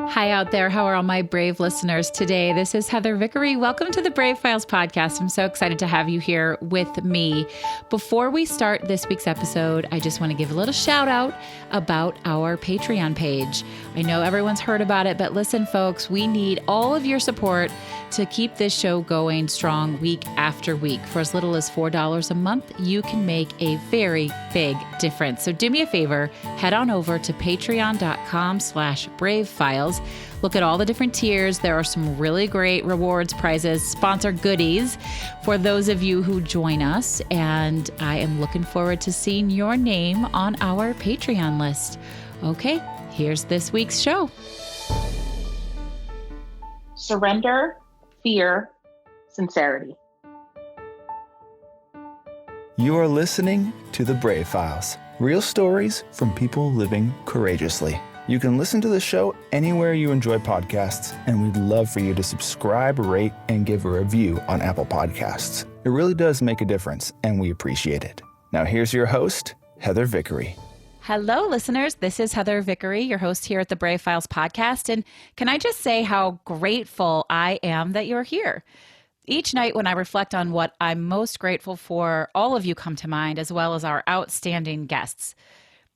Hi out there. How are all my brave listeners today? This is Heather Vickery. Welcome to the Brave Files podcast. I'm so excited to have you here with me. Before we start this week's episode, I just want to give a little shout out about our Patreon page. I know everyone's heard about it, but listen, folks, we need all of your support to keep this show going strong week after week. For as little as $4 a month, you can make a very big difference. So do me a favor, head on over to patreon.com/bravefiles. Look at all the different tiers. There are some really great rewards, prizes, sponsor goodies for those of you who join us. And I am looking forward to seeing your name on our Patreon list. Okay, here's this week's show. Surrender, fear, sincerity. You are listening to The Brave Files, real stories from people living courageously. You can listen to the show anywhere you enjoy podcasts, and we'd love for you to subscribe, rate, and give a review on Apple Podcasts. It really does make a difference, and we appreciate it. Now here's your host, Heather Vickery. Hello, listeners. This is Heather Vickery, your host here at the Brave Files podcast. And can I just say how grateful I am that you're here? Each night when I reflect on what I'm most grateful for, all of you come to mind, as well as our outstanding guests.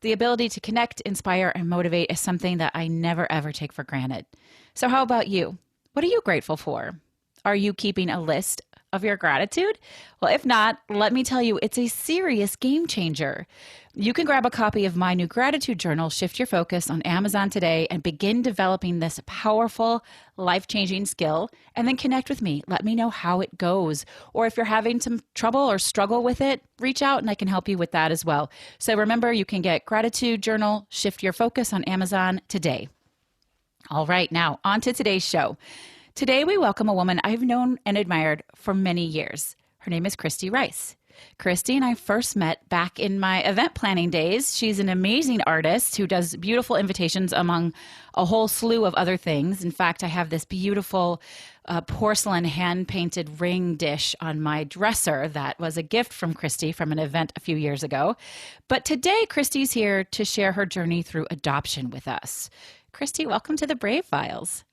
The ability to connect, inspire, and motivate is something that I never, ever take for granted. So how about you? What are you grateful for? Are you keeping a list of your gratitude? Well, if not, let me tell you, it's a serious game changer. You can grab a copy of my new gratitude journal, Shift Your Focus, on Amazon today and begin developing this powerful, life-changing skill, and then connect with me. Let me know how it goes. Or if you're having some trouble or struggle with it, reach out and I can help you with that as well. So remember, you can get gratitude journal, Shift Your Focus on Amazon today. All right, now on to today's show. Today, we welcome a woman I've known and admired for many years. Her name is Kristy Rice. Kristy and I first met back in my event planning days. She's an amazing artist who does beautiful invitations among a whole slew of other things. In fact, I have this beautiful porcelain hand-painted ring dish on my dresser that was a gift from Kristy from an event a few years ago. But today, Kristy's here to share her journey through adoption with us. Kristy, welcome to the Brave Files.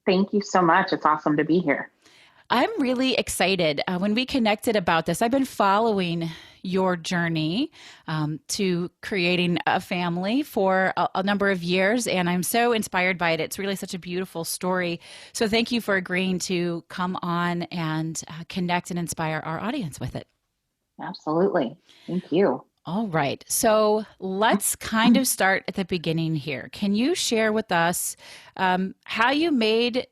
Thank you so much. It's awesome to be here. I'm really excited. When we connected about this, I've been following your journey to creating a family for a number of years, and I'm so inspired by it. It's really such a beautiful story. So thank you for agreeing to come on and connect and inspire our audience with it. Absolutely. Thank you. All right. So let's kind of start at the beginning here. Can you share with us how you made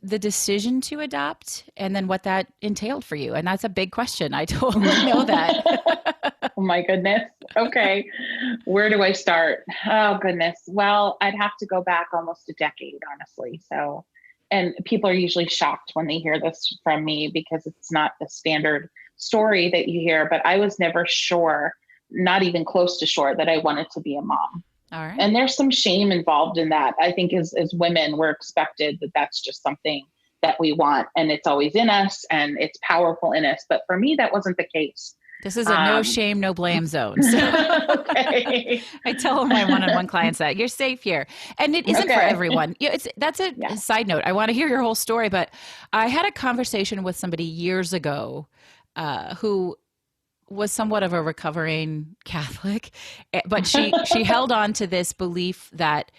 the decision to adopt and then what that entailed for you? And that's a big question. I totally know that. Oh my goodness. Okay. Where do I start? Oh goodness. Well, I'd have to go back almost a decade, honestly. So, and people are usually shocked when they hear this from me because it's not the standard story that you hear, but I was never sure, not even close to sure, that I wanted to be a mom. All right. And there's some shame involved in that. I think as women, we're expected that that's just something that we want, and it's always in us and it's powerful in us. But for me, that wasn't the case. This is a no shame, no blame zone. So Okay. I tell my one-on-one clients that you're safe here. And it isn't for everyone. That's a side note. I want to hear your whole story, but I had a conversation with somebody years ago who was somewhat of a recovering Catholic, but she held on to this belief that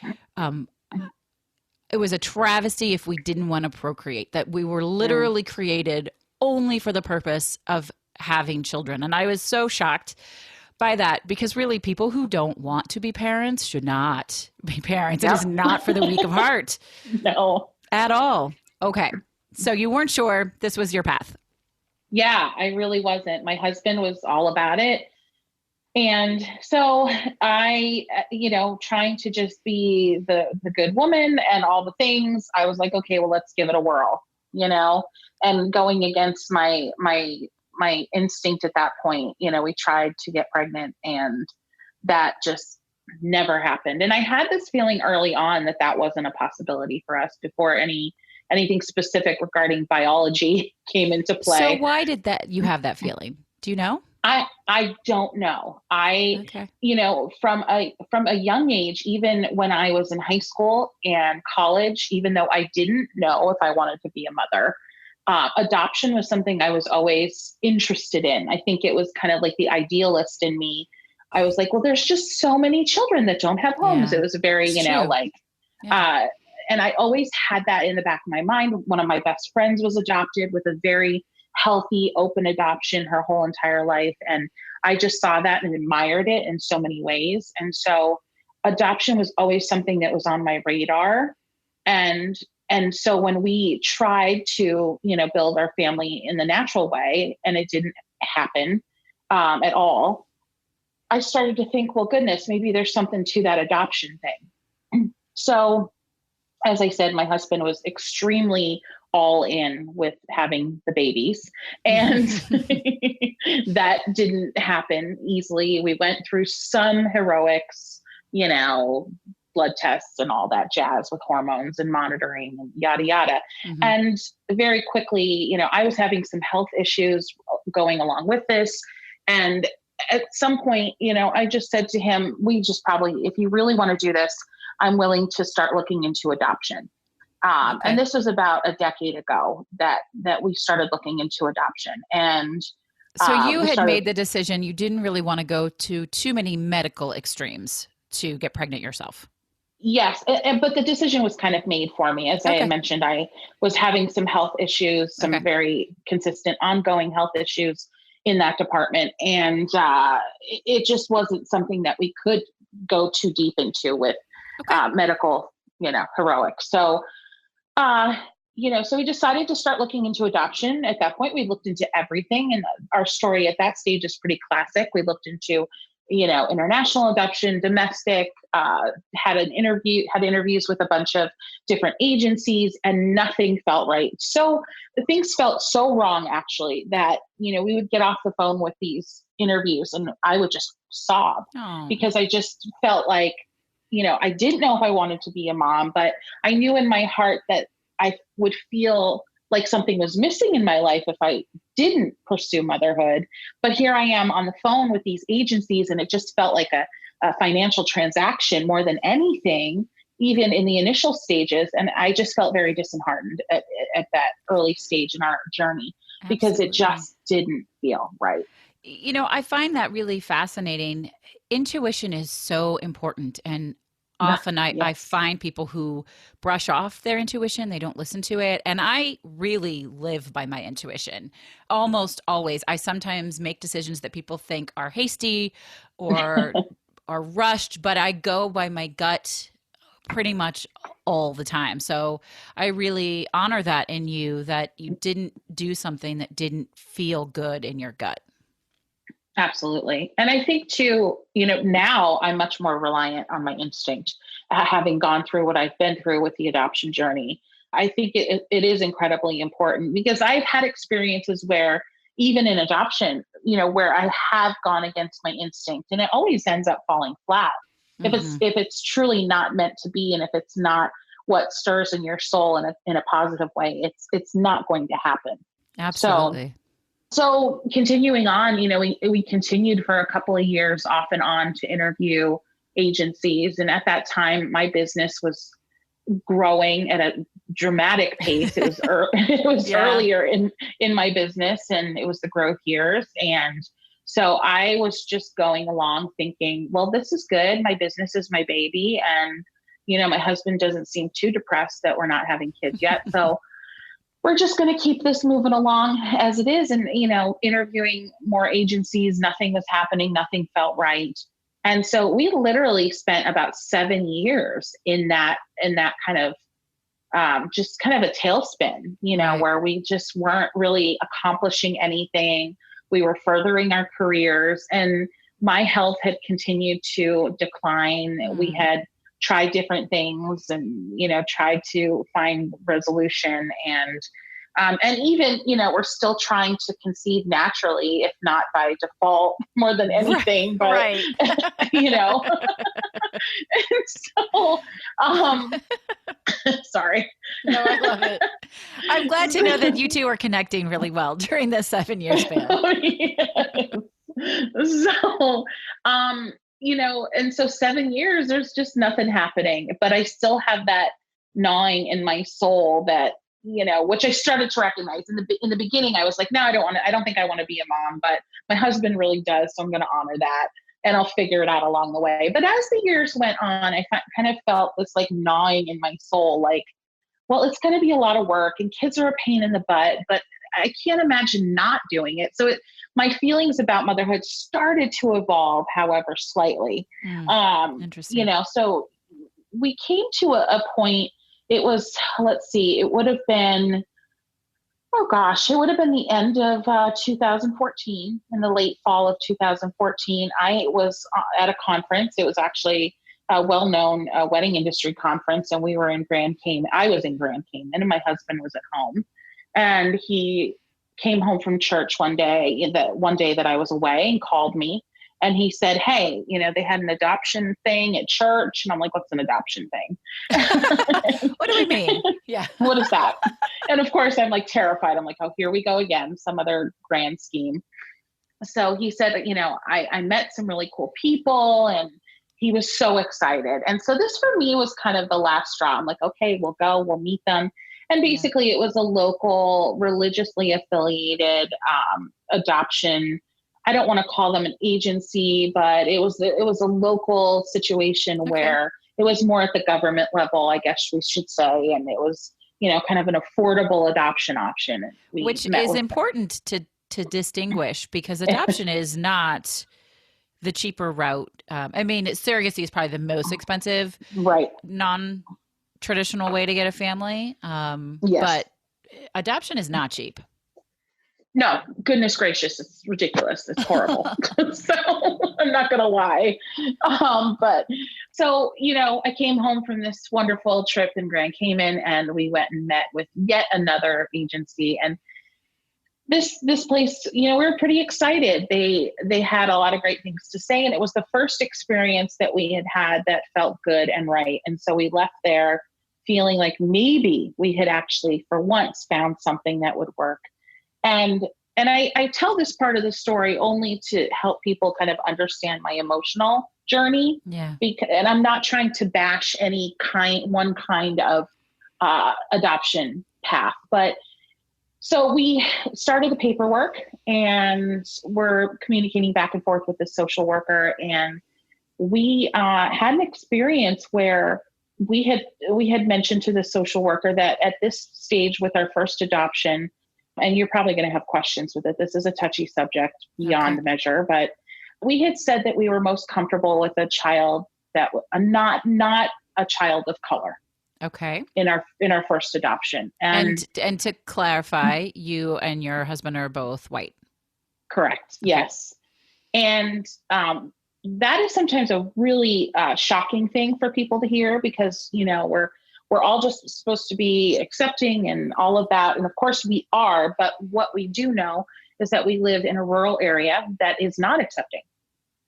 it was a travesty if we didn't want to procreate, that we were literally created only for the purpose of having children. And I was so shocked by that because really people who don't want to be parents should not be parents. It is not for the weak of heart. No. At all. Okay. So you weren't sure this was your path. Yeah, I really wasn't. My husband was all about it. And so I, trying to just be the good woman and all the things, I was like, okay, well, let's give it a whirl, and going against my instinct at that point, we tried to get pregnant and that just never happened. And I had this feeling early on that wasn't a possibility for us before anything specific regarding biology came into play. So why did you have that feeling? Do you know? I don't know. Okay. From a young age, even when I was in high school and college, even though I didn't know if I wanted to be a mother, adoption was something I was always interested in. I think it was kind of like the idealist in me. I was like, well, there's just so many children that don't have homes. Yeah, It was very, it's true. Yeah. uh, and I always had that in the back of my mind. One of my best friends was adopted with a very healthy, open adoption her whole entire life. And I just saw that and admired it in so many ways. And so adoption was always something that was on my radar. And and so when we tried to, build our family in the natural way, and it didn't happen at all, I started to think, well, goodness, maybe there's something to that adoption thing. So, as I said, my husband was extremely all in with having the babies, and that didn't happen easily. We went through some heroics, you know, blood tests and all that jazz with hormones and monitoring and yada, yada. Mhm. And very quickly, I was having some health issues going along with this. And at some point, I just said to him, we just probably, if you really want to do this, I'm willing to start looking into adoption. Okay. And this was about a decade ago that we started looking into adoption. And So you had made the decision you didn't really want to go to too many medical extremes to get pregnant yourself. Yes, but the decision was kind of made for me. As I had mentioned, I was having some health issues, some very consistent ongoing health issues in that department. And it just wasn't something that we could go too deep into with medical, heroics. So, so we decided to start looking into adoption. At that point, we looked into everything. And our story at that stage is pretty classic. We looked into, international adoption, domestic, had interviews with a bunch of different agencies, and nothing felt right. So the things felt so wrong, actually, that, we would get off the phone with these interviews and I would just sob because I just felt like, I didn't know if I wanted to be a mom, but I knew in my heart that I would feel like something was missing in my life if I didn't pursue motherhood. But here I am on the phone with these agencies, and it just felt like a financial transaction more than anything, even in the initial stages. And I just felt very disheartened at that early stage in our journey because it just didn't feel right. I find that really fascinating. Intuition is so important. And often I find people who brush off their intuition, they don't listen to it. And I really live by my intuition. Almost always. I sometimes make decisions that people think are hasty or are rushed, but I go by my gut pretty much all the time. So I really honor that in you, that you didn't do something that didn't feel good in your gut. Absolutely. And I think too, now I'm much more reliant on my instinct, having gone through what I've been through with the adoption journey. I think it is incredibly important because I've had experiences where even in adoption, where I have gone against my instinct, and it always ends up falling flat. Mm-hmm. If it's truly not meant to be, and if it's not what stirs in your soul in a positive way, it's not going to happen. Absolutely. So continuing on, we continued for a couple of years off and on to interview agencies. And at that time, my business was growing at a dramatic pace. It was earlier in my business, and it was the growth years. And so I was just going along thinking, well, this is good. My business is my baby. And, my husband doesn't seem too depressed that we're not having kids yet. So we're just going to keep this moving along as it is. And, interviewing more agencies, nothing was happening. Nothing felt right. And so we literally spent about 7 years in that kind of, just kind of a tailspin, where we just weren't really accomplishing anything. We were furthering our careers, and my health had continued to decline. We had tried different things and, tried to find resolution, and even, we're still trying to conceive naturally, if not by default more than anything, but, right. And so, sorry. No, I love it. I'm glad to know that you two are connecting really well during this 7-year span. Oh, yes. So, and so 7 years, there's just nothing happening, but I still have that gnawing in my soul that, which I started to recognize in the beginning. I was like, no, I don't think I want to be a mom, but my husband really does. So I'm going to honor that and I'll figure it out along the way. But as the years went on, I kind of felt this like gnawing in my soul, like, well, it's going to be a lot of work and kids are a pain in the butt, but I can't imagine not doing it. So my feelings about motherhood started to evolve, however, slightly. Interesting. So we came to a point, it was, let's see, it would have been the end of 2014, in the late fall of 2014. I was at a conference. It was actually a well-known wedding industry conference, and we were in Grand Cayman. I was in Grand Cayman, and my husband was at home. And he came home from church one day that I was away, and called me. And he said, hey, they had an adoption thing at church. And I'm like, what's an adoption thing? What do we mean? Yeah. What is that? And of course, I'm like terrified. I'm like, oh, here we go again, some other grand scheme. So he said, I met some really cool people, and he was so excited. And so this for me was kind of the last straw. I'm like, okay, we'll meet them. And basically it was a local, religiously affiliated adoption. I don't want to call them an agency, but it was a local situation where it was more at the government level, I guess we should say. And it was, kind of an affordable adoption option. Which is important to distinguish, because adoption is not the cheaper route. Surrogacy is probably the most expensive, right? Non-traditional way to get a family. Yes. But adoption is not cheap. No, goodness gracious, it's ridiculous. It's horrible. So I'm not going to lie. But so, I came home from this wonderful trip in Grand Cayman, and we went and met with yet another agency. And this place, we were pretty excited. They had a lot of great things to say. And it was the first experience that we had that felt good and right. And so we left there feeling like maybe we had actually, for once, found something that would work. And I tell this part of the story only to help people kind of understand my emotional journey. Yeah. And I'm not trying to bash one kind of adoption path. But so we started the paperwork, and we're communicating back and forth with the social worker. And we had an experience where we had mentioned to the social worker that at this stage with our first adoption, and you're probably going to have questions with it, this is a touchy subject beyond measure, but we had said that we were most comfortable with a child that not a child of color. Okay. In our first adoption. And to clarify, you and your husband are both white. Correct. Okay. Yes. And that is sometimes a really shocking thing for people to hear, because we're all just supposed to be accepting and all of that. And of course we are, but what we do know is that we live in a rural area that is not accepting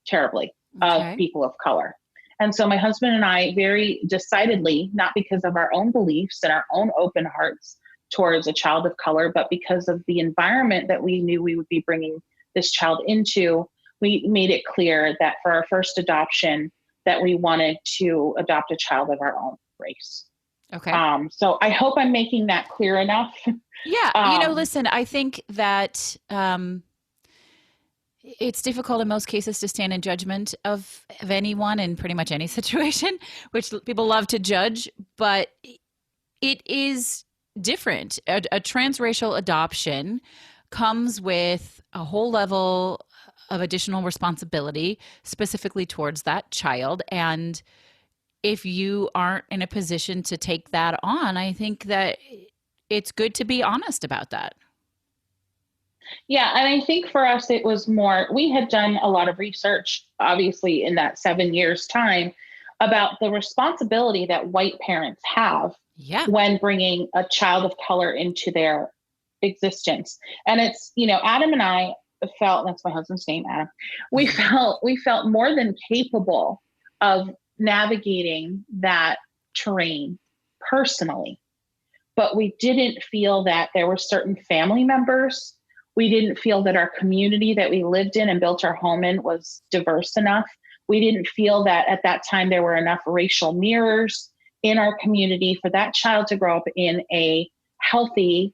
terribly of people of color. And so my husband and I very decidedly, not because of our own beliefs and our own open hearts towards a child of color, but because of the environment that we knew we would be bringing this child into, we made it clear that for our first adoption that we wanted to adopt a child of our own race. Okay. So I hope I'm making that clear enough. Yeah. Listen, I think that it's difficult in most cases to stand in judgment of anyone in pretty much any situation, which people love to judge, but it is different. A transracial adoption comes with a whole level of additional responsibility specifically towards that child. And if you aren't in a position to take that on, I think that it's good to be honest about that. Yeah. And I think for us, it was more, we had done a lot of research, obviously, in that 7 years time about the responsibility that white parents have when bringing a child of color into their existence. And it's, Adam and I felt, that's my husband's name, Adam, we felt more than capable of navigating that terrain personally, but we didn't feel that there were certain family members We didn't feel that our community that we lived in and built our home in was diverse enough. We didn't feel that at that time there were enough racial mirrors in our community for that child to grow up in a healthy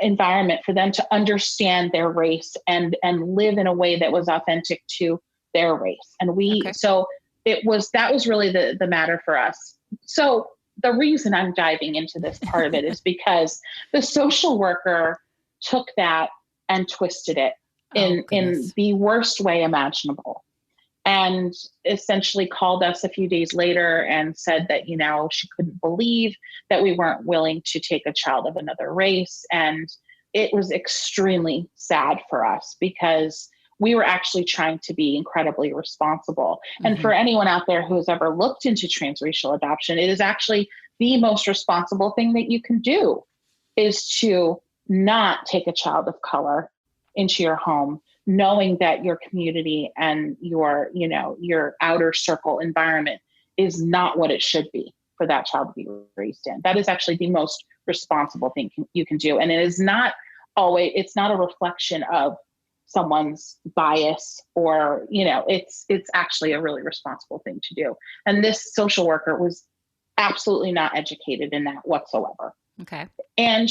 environment, for them to understand their race and live in a way that was authentic to their race. And so that was really the matter for us. So the reason I'm diving into this part of it is because the social worker took that and twisted it in the worst way imaginable, and essentially called us a few days later and said that, she couldn't believe that we weren't willing to take a child of another race. And it was extremely sad for us because we were actually trying to be incredibly responsible. Mm-hmm. And for anyone out there who has ever looked into transracial adoption, it is actually the most responsible thing that you can do, is to not take a child of color into your home, knowing that your community and your outer circle environment is not what it should be for that child to be raised in. That is actually the most responsible thing you can do. And it is not always, it's not a reflection of someone's bias or, it's actually a really responsible thing to do. And this social worker was absolutely not educated in that whatsoever. Okay. And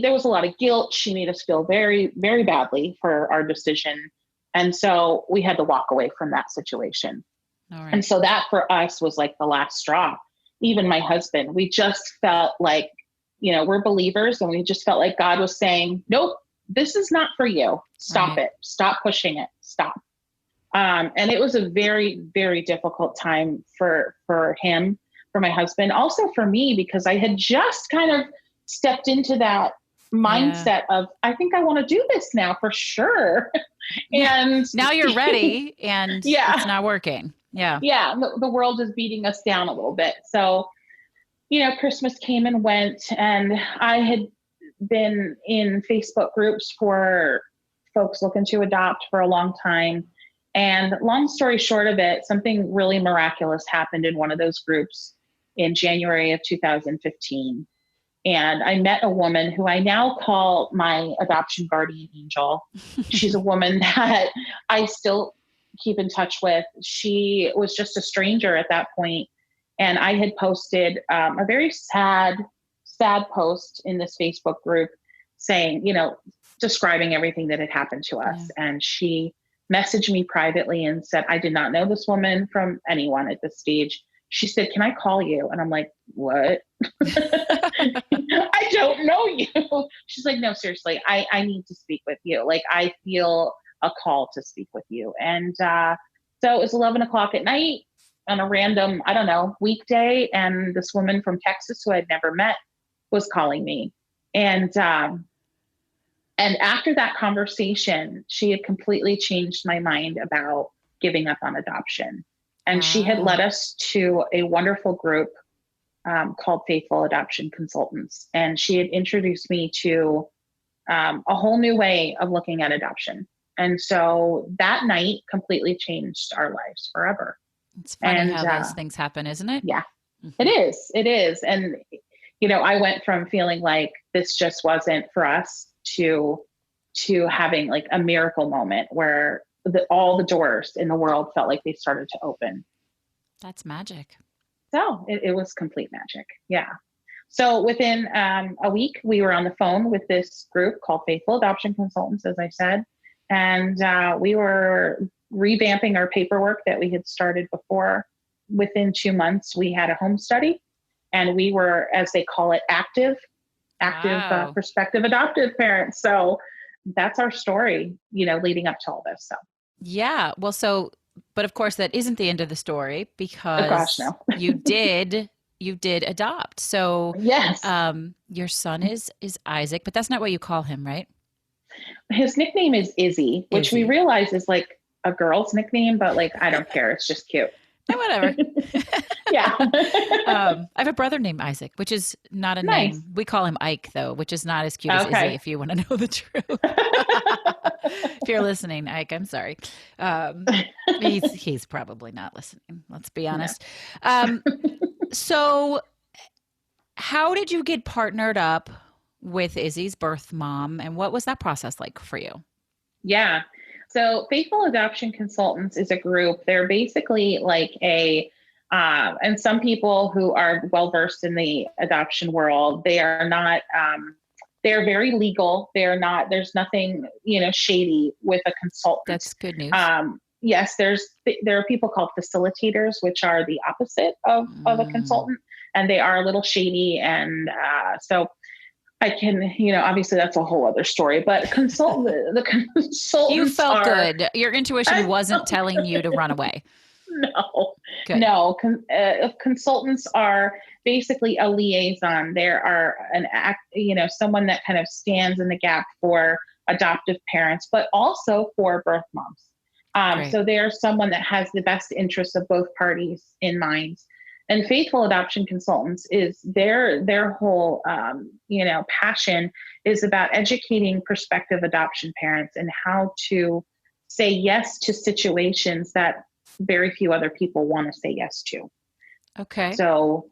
there was a lot of guilt. She made us feel very, very badly for our decision. And so we had to walk away from that situation. All right. And so that for us was like the last straw. Even my husband, we just felt like, we're believers, and we just felt like God was saying, nope, this is not for you. Stop it. Stop pushing it. Stop. And it was a very, very difficult time for him, for my husband, also for me, because I had just kind of stepped into that mindset of, I think I want to do this now for sure. And now you're ready and it's not working. Yeah. Yeah. The world is beating us down a little bit. So, Christmas came and went, and I had been in Facebook groups for folks looking to adopt for a long time. And long story short of it, something really miraculous happened in one of those groups in January of 2015. And I met a woman who I now call my adoption guardian angel. She's a woman that I still keep in touch with. She was just a stranger at that point. And I had posted a very sad post in this Facebook group saying, describing everything that had happened to us. Yeah. And she messaged me privately and said, I did not know this woman from anyone at this stage. She said, can I call you? And I'm like, what? I don't know you. She's like, no, seriously, I need to speak with you. Like, I feel a call to speak with you. And so it was 11 o'clock at night on a random, weekday. And this woman from Texas who I'd never met was calling me. And after that conversation, she had completely changed my mind about giving up on adoption. And she had led us to a wonderful group called Faithful Adoption Consultants. And she had introduced me to a whole new way of looking at adoption. And so that night completely changed our lives forever. It's funny how those things happen, isn't it? Yeah, it is. It is. And, I went from feeling like this just wasn't for us to having like a miracle moment where all the doors in the world felt like they started to open. That's magic. So it was complete magic. Yeah. So within a week, we were on the phone with this group called Faithful Adoption Consultants, as I said, and we were revamping our paperwork that we had started before. Within 2 months, we had a home study, and we were, as they call it, active prospective adoptive parents. So that's our story, leading up to all this. So. Yeah. Well, but of course that isn't the end of the story, because oh gosh, no. you did adopt. So yes, your son is Isaac, but that's not what you call him, right? His nickname is Izzy, which we realize is like a girl's nickname, but like, I don't care. It's just cute. Whatever. Yeah. I have a brother named Isaac, which is not a name. We call him Ike, though, which is not as cute as Izzy, if you want to know the truth. If you're listening, Ike, I'm sorry. He's probably not listening. Let's be honest. No. So how did you get partnered up with Izzy's birth mom, and what was that process like for you? Yeah. So Faithful Adoption Consultants is a group. They're basically like and some people who are well versed in the adoption world, they are not, they're very legal. They're not, there's nothing, shady with a consultant. That's good news. Yes, there are people called facilitators, which are the opposite of a consultant, and they are a little shady. And so I can, obviously that's a whole other story, but the consultants you felt good. Your intuition wasn't telling you to run away. No, good. No. Consultants are basically a liaison. There are someone that kind of stands in the gap for adoptive parents, but also for birth moms. So they're someone that has the best interests of both parties in mind. And Faithful Adoption Consultants is their whole, passion is about educating prospective adoption parents and how to say yes to situations that very few other people want to say yes to. Okay. So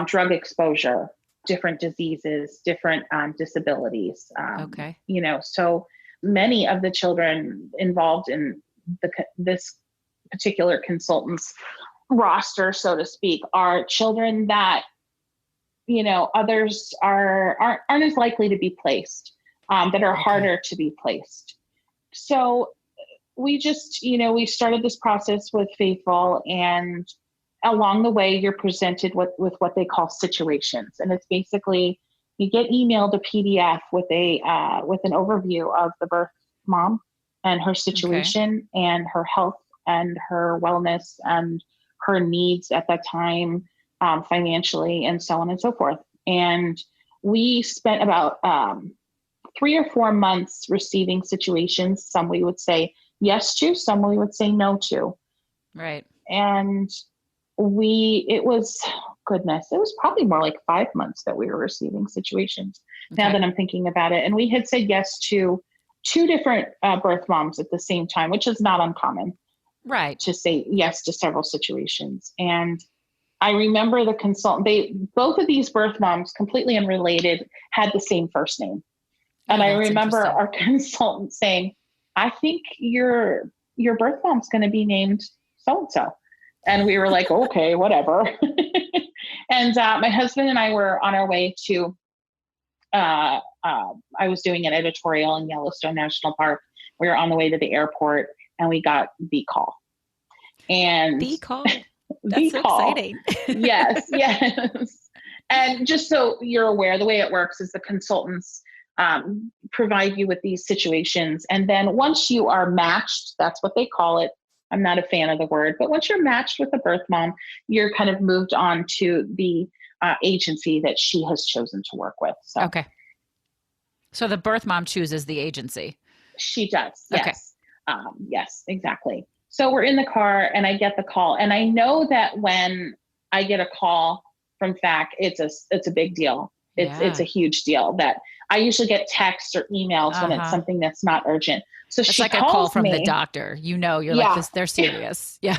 drug exposure, different diseases, different disabilities. Okay. So many of the children involved in this particular consultant's roster, so to speak, are children that others aren't as likely to be placed, that are harder to be placed. So we just we started this process with Faithful, and along the way you're presented with what they call situations, and it's basically you get emailed a PDF with an overview of the birth mom and her situation and her health and her wellness and her needs at that time, financially, and so on and so forth. And we spent about 3 or 4 months receiving situations. Some we would say yes to, some we would say no to. Right. And it was probably more like 5 months that we were receiving situations, now that I'm thinking about it. And we had said yes to 2 different birth moms at the same time, which is not uncommon. Right. To say yes to several situations. And I remember the consultant, both of these birth moms, completely unrelated, had the same first name. And I remember our consultant saying, I think your birth mom's going to be named so-and-so. And we were like, okay, whatever. And my husband and I were on our way to, I was doing an editorial in Yellowstone National Park. We were on the way to the airport, and we got the call. And the call. That's so exciting. Yes. And just so you're aware, the way it works is the consultants provide you with these situations. And then once you are matched, that's what they call it. I'm not a fan of the word, but once you're matched with a birth mom, you're kind of moved on to the agency that she has chosen to work with. So. Okay. So the birth mom chooses the agency. She does. Yes. Okay. Yes, exactly. So we're in the car and I get the call, and I know that when I get a call from FAC, it's a big deal. It's a huge deal. That I usually get texts or emails when it's something that's not urgent. So it's like a call from the doctor. You're like this. They're serious. Yeah.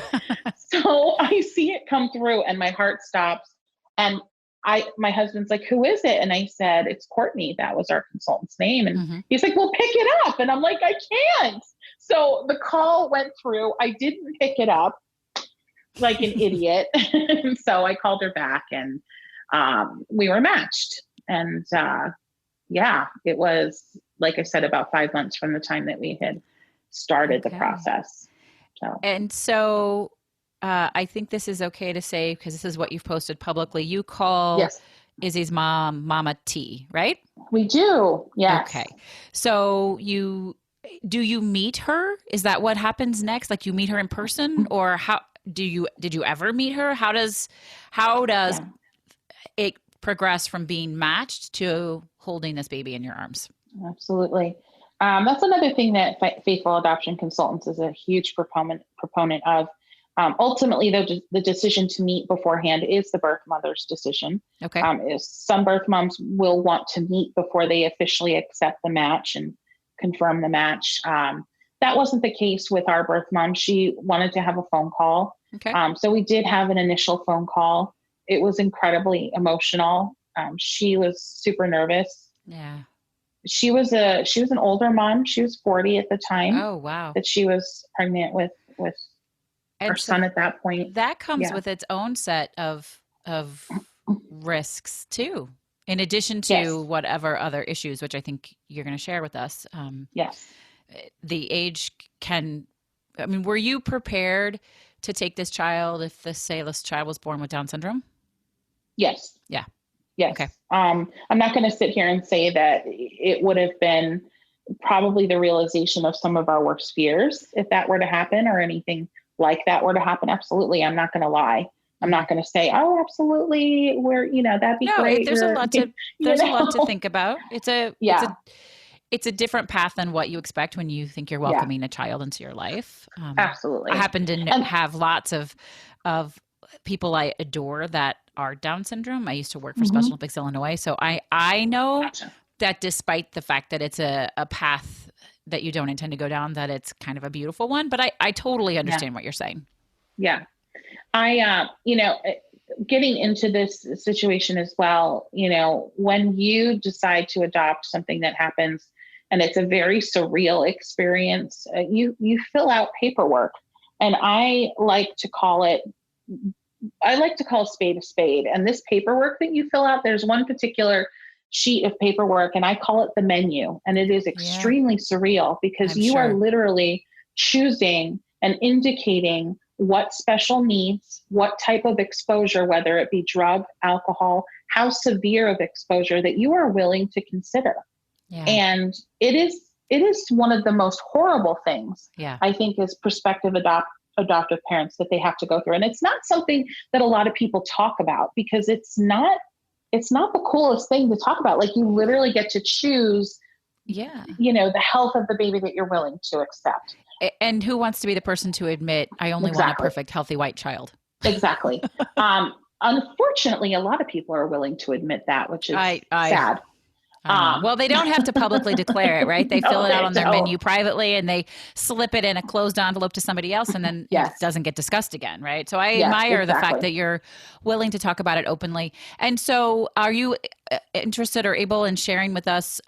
So I see it come through, and my heart stops. And my husband's like, "Who is it?" And I said, "It's Courtney." That was our consultant's name. And he's like, "Well, pick it up." And I'm like, "I can't." So the call went through. I didn't pick it up like an idiot. So I called her back, and we were matched. And it was, like I said, about 5 months from the time that we had started the process. So I think this is okay to say, because this is what you've posted publicly. You call Izzy's mom Mama T, right? We do. Yes. Okay. So do you meet her? Is that what happens next? Like you meet her in person, or how did you ever meet her? How does it progress from being matched to holding this baby in your arms? Absolutely. That's another thing that Faithful Adoption Consultants is a huge proponent of. Ultimately, the decision to meet beforehand is the birth mother's decision. Okay. Some birth moms will want to meet before they officially accept the match and confirm the match. That wasn't the case with our birth mom. She wanted to have a phone call. Okay. So we did have an initial phone call. It was incredibly emotional. She was super nervous. Yeah. She was an older mom. She was 40 at the time Oh, wow. that she was pregnant with our And so son at that point. that comes Yeah. with its own set of risks too, in addition Yes. to whatever other issues, which I think you're going to share with us. Yes. The age were you prepared to take this child if this child was born with Down syndrome? Yes. Yeah. Yes. Okay. I'm not going to sit here and say that it would have been probably the realization of some of our worst fears if that were to happen or anything like that were to happen. Absolutely. I'm not going to lie. I'm not going to say, oh, absolutely. That'd be great. There's a lot to think about. It's a different path than what you expect when you think you're welcoming a child into your life. Absolutely. I happen to have lots of people I adore that are Down syndrome. I used to work for Special Olympics Illinois. So I know that despite the fact that it's a path that you don't intend to go down, that it's kind of a beautiful one. But I totally understand what you're saying. Yeah. Getting into this situation as well, when you decide to adopt something that happens and it's a very surreal experience, you fill out paperwork. And I like to call spade a spade. And this paperwork that you fill out, there's one particular sheet of paperwork and I call it the menu. And it is extremely surreal because you are literally choosing and indicating what special needs, what type of exposure, whether it be drug, alcohol, how severe of exposure that you are willing to consider. Yeah. And it is one of the most horrible things, I think, as prospective adoptive parents that they have to go through. And it's not something that a lot of people talk about because it's not the coolest thing to talk about. Like, you literally get to choose, the health of the baby that you're willing to accept. And who wants to be the person to admit, I only want a perfect, healthy white child? Exactly. Unfortunately, a lot of people are willing to admit that, which is sad. Well, they don't have to publicly declare it, right? They fill it out on their menu privately and they slip it in a closed envelope to somebody else and then it doesn't get discussed again, right? So I admire the fact that you're willing to talk about it openly. And so are you interested or able in sharing with us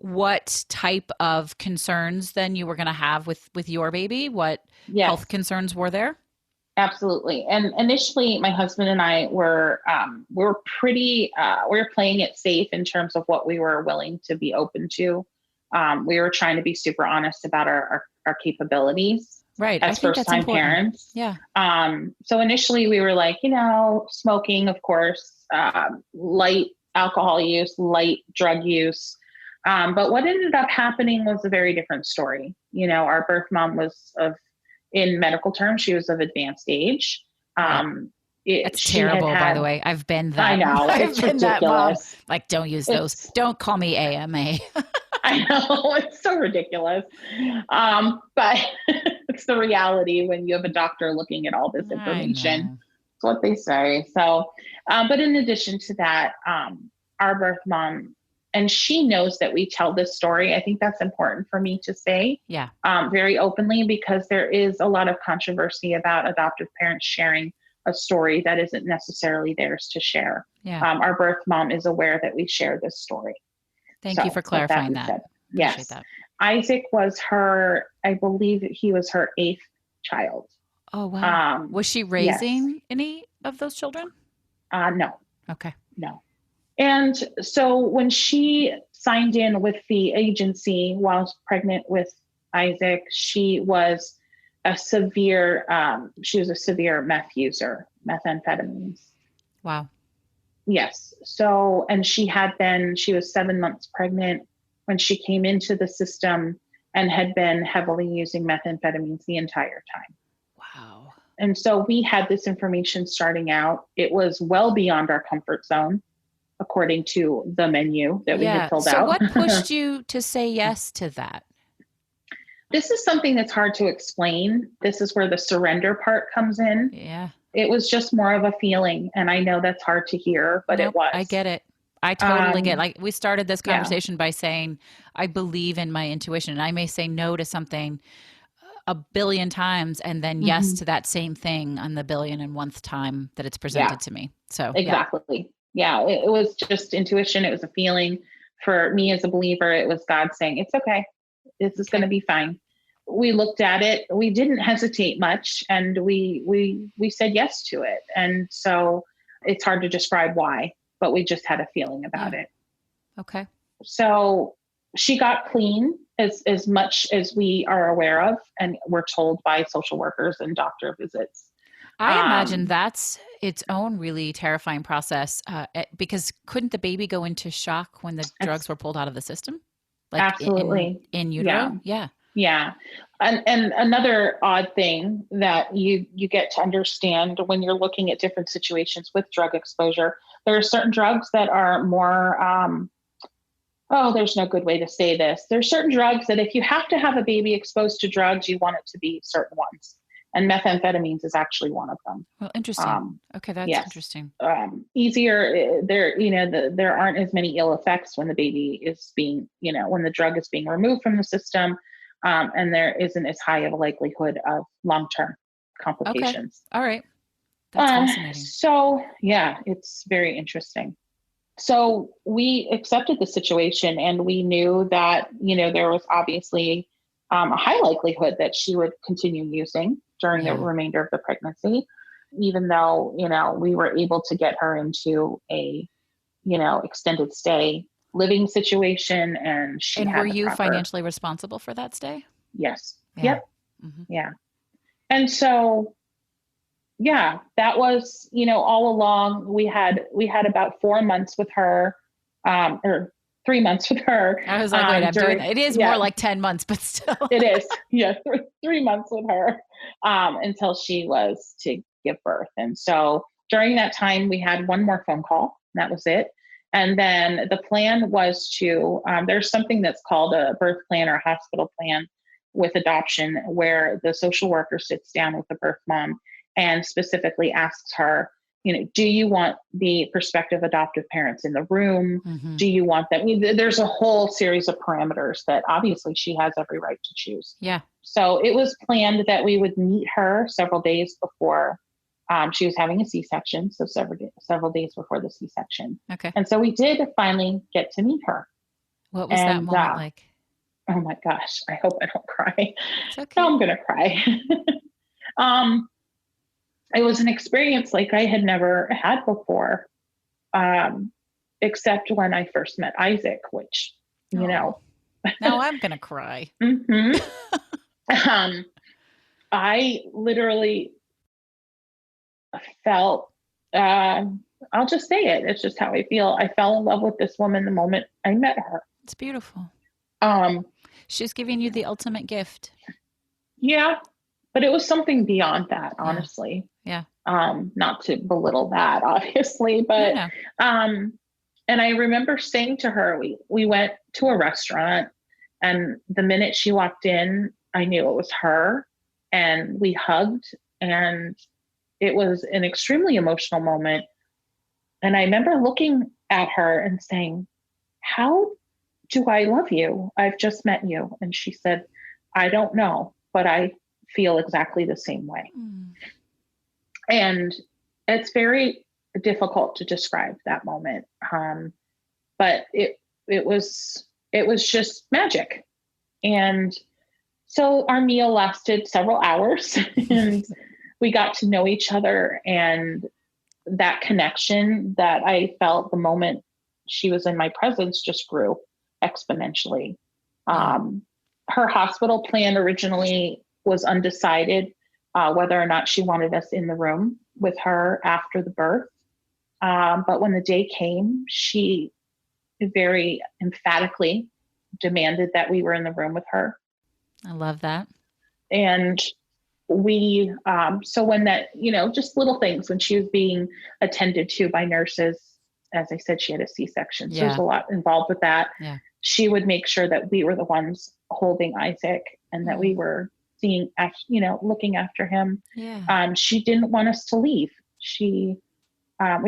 what type of concerns then you were going to have with your baby? What health concerns were there? Absolutely. And initially my husband and I were pretty, we were playing it safe in terms of what we were willing to be open to. We were trying to be super honest about our capabilities. Right. As first time parents. Yeah. So initially we were like, smoking, of course, light alcohol use, light drug use. But what ended up happening was a very different story. Our birth mom was in medical terms, she was of advanced age. It's terrible, by the way. I've been that. I know. It's ridiculous. That mom. Like, don't use those. Don't call me AMA. I know. It's so ridiculous. But it's the reality when you have a doctor looking at all this information. It's what they say. So, but in addition to that, our birth mom, and she knows that we tell this story. I think that's important for me to say very openly, because there is a lot of controversy about adoptive parents sharing a story that isn't necessarily theirs to share. Yeah. Our birth mom is aware that we share this story. Thank you for clarifying that. Yes. That. Isaac was I believe he was her 8th child. Oh, wow. Was she raising any of those children? No. Okay. No. And so when she signed in with the agency while pregnant with Isaac, she was a severe meth user, methamphetamines. Wow. Yes. So, and she was 7 months pregnant when she came into the system and had been heavily using methamphetamines the entire time. Wow. And so we had this information starting out. It was well beyond our comfort zone, according to the menu that we had filled out. So what pushed you to say yes to that? This is something that's hard to explain. This is where the surrender part comes in. Yeah. It was just more of a feeling. And I know that's hard to hear, but it was. I get it. I totally get it. Like, we started this conversation by saying, I believe in my intuition. And I may say no to something a billion times and then yes to that same thing on the 1,000,000,000th time that it's presented to me. So exactly. Yeah, it was just intuition. It was a feeling for me as a believer, it was God saying, it's okay. This is going to be fine. We looked at it. We didn't hesitate much, and we said yes to it. And so it's hard to describe why, but we just had a feeling about it. Okay. So she got clean as much as we are aware of, and we're told by social workers and doctor visits. I imagine that's its own really terrifying process, because couldn't the baby go into shock when the drugs were pulled out of the system? Like absolutely. In utero? Yeah. Yeah. And another odd thing that you get to understand when you're looking at different situations with drug exposure, there are certain drugs that are more, there's no good way to say this. There's certain drugs that if you have to have a baby exposed to drugs, you want it to be certain ones. And methamphetamines is actually one of them. Well, interesting. Okay, that's interesting. Easier there aren't as many ill effects when the baby is being, when the drug is being removed from the system, and there isn't as high of a likelihood of long-term complications. Okay. All right. That's fascinating. So yeah, it's very interesting. So we accepted the situation, and we knew that, there was obviously a high likelihood that she would continue using during the remainder of the pregnancy, even though, we were able to get her into a, extended stay living situation. And were you financially responsible for that stay? Yes. Yeah. Yep. Mm-hmm. Yeah. And so, yeah, that was, all along we had about 4 months with her, or 3 months with her. I was like, wait, I'm doing that. It is more like 10 months, but still. It is. Yeah. 3 months with her, until she was to give birth. And so during that time, we had one more phone call. And that was it. And then the plan was to, there's something that's called a birth plan or hospital plan with adoption, where the social worker sits down with the birth mom and specifically asks her, do you want the prospective adoptive parents in the room? Mm-hmm. Do you want them? There's a whole series of parameters that obviously she has every right to choose. Yeah. So it was planned that we would meet her several days before she was having a C-section. So several days before the C-section. Okay. And so we did finally get to meet her. What was that moment like? Oh my gosh. I hope I don't cry. It's okay. No, I'm going to cry. It was an experience like I had never had before, except when I first met Isaac, which, Now I'm going to cry. Mm-hmm. I literally felt, I'll just say it. It's just how I feel. I fell in love with this woman the moment I met her. It's beautiful. She's giving you the ultimate gift. Yeah. But it was something beyond that, honestly. Yeah. Not to belittle that, obviously, but, and I remember saying to her, we went to a restaurant, and the minute she walked in, I knew it was her, and we hugged, and it was an extremely emotional moment. And I remember looking at her and saying, how do I love you? I've just met you. And she said, I don't know, but I feel exactly the same way. Mm. And it's very difficult to describe that moment. But it was just magic. And so our meal lasted several hours and we got to know each other, and that connection that I felt the moment she was in my presence just grew exponentially. Her hospital plan originally was undecided whether or not she wanted us in the room with her after the birth. But when the day came, she very emphatically demanded that we were in the room with her. I love that. And we, so when that, just little things, when she was being attended to by nurses, as I said, she had a C-section. So there's a lot involved with that. Yeah. She would make sure that we were the ones holding Isaac and that we were seeing, looking after him. Yeah. She didn't want us to leave. We